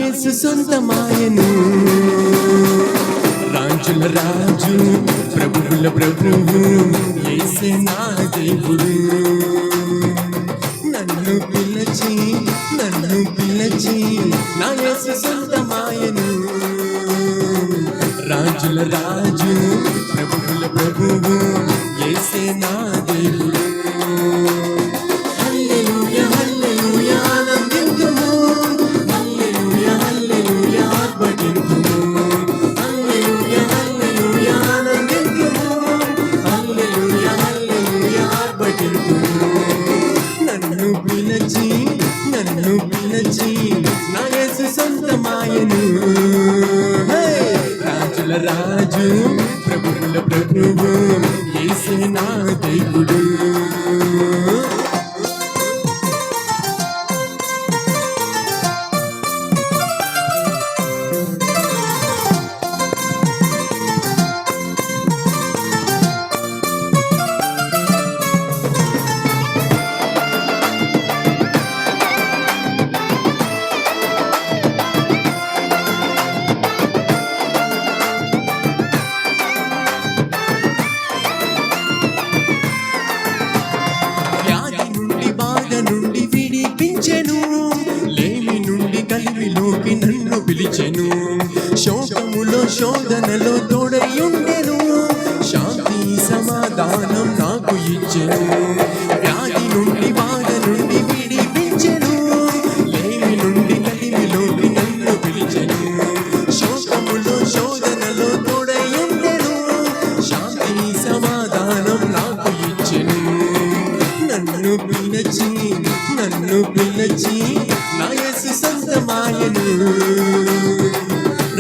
యేసు సొంతమాయను. రాజుల రాజు ప్రభువుల ప్రభువు యేసే నా దేవుడు. నన్ను పిలచి నా యేసు సొంతమాయను. రాజుల రాజు ప్రభువుల ప్రభువు యేసే నా దేవుడు. హల్లెలూయా హల్లెలూయా ఆనందింతుము, హల్లెలూయా హల్లెలూయా ఆర్భటింతుము, హల్లెలూయా హల్లెలూయా ఆనందింతుము, హల్లెలూయా హల్లెలూయా ఆర్భటింతుము. నన్ను పిలచి నా యేసు సొంతమాయను. రాజుల రాజు ప్రభువుల ప్రభువు యేసే నా దేవుడు. నన్ను పిలిచెను, శోకములో శోధనలో తోడయుండెను, శాంతి సమాధానం నాకు ఇచ్చెను. వ్యాధి నుండి బాధ నుండి విడిపించెను, లేమి నుండి కలిమిలోకి నన్ను పిలిచెను, శోకములో శోధనలో తోడయుండెను, శాంతి సమాధానం నాకు ఇచ్చెను. నన్ను పిలచి నా యేసు సొంతమాయను.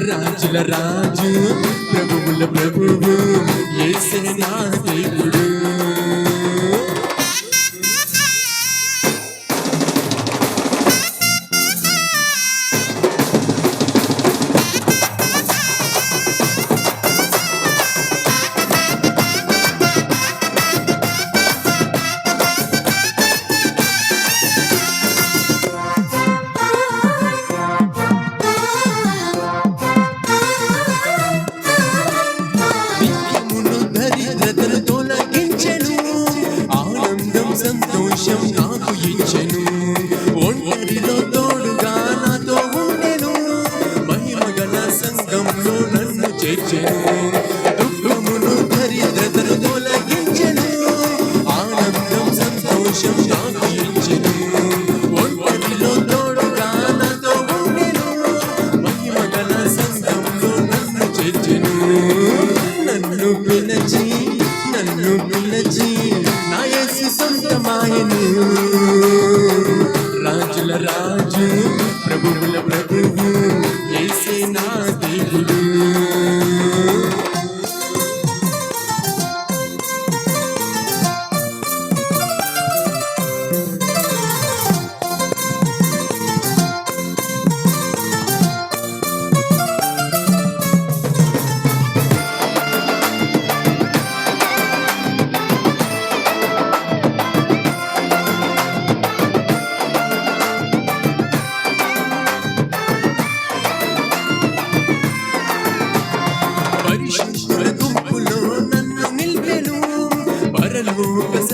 రాజుల రాజు ప్రభువుల ప్రభువు యేసే నా దేవుడు. సంతోషం నాకు ఇచ్చెను, ఒంటరిలో తోడుగా నాతో ఉండెను, మహిమగల సంఘంలో నన్ను చేర్చెను, దుఃఖమును దరిద్రతను తొలగించెను, ఆనందం సంతోషం నాకు ఇచ్చెను, ఒంటరిలో తోడుగా నాతో ఉండెను, మహిమగల సంఘంలో నన్ను చేర్చెను. నన్ను పిలచి నా యేసు సొంతమాయను. రాజుల రాజు ప్రభువుల ప్రభువు యేసే నా దేవుడు.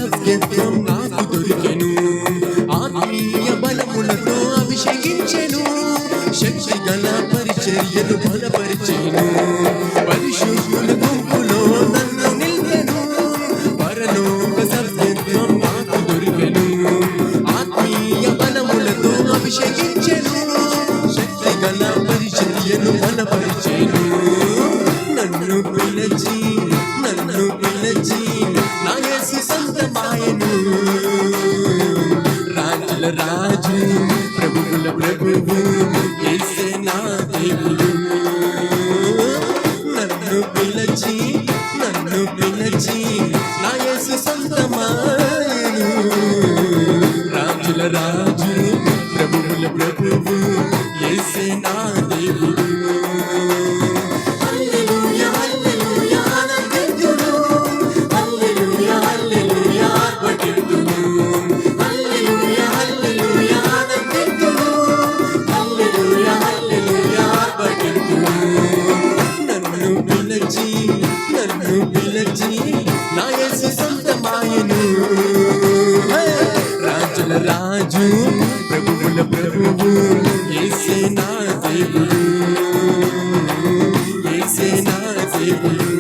సత్యం నాకు దొరికెను, ఆత్మీయ బలములతో అభిషేకించెను, శక్తి గల పరిచర్యలు బలపరిచెను, పరిశుద్ధుల గుంపులో నన్ను నిలిపెను, పరలోక సత్యం నాకు దొరికెను, ఆత్మీయ బలములతో అభిషేకించెను, శక్తి గల పరిచర్యలు బలపరిచెను. నన్ను పిలచి నా యేసు సొంతమాయను. రాజుల రాజు ప్రభువుల ప్రభువు యేసే నా దేవుడు. నన్ను పిలచి నా యేసు సొంతమాయను. రాజుల రాజు ప్రభువుల ప్రభువు యేసే నా దేవుడు. Hallelujah, hallelujah, hallelujah. యేసే నా దేవుడు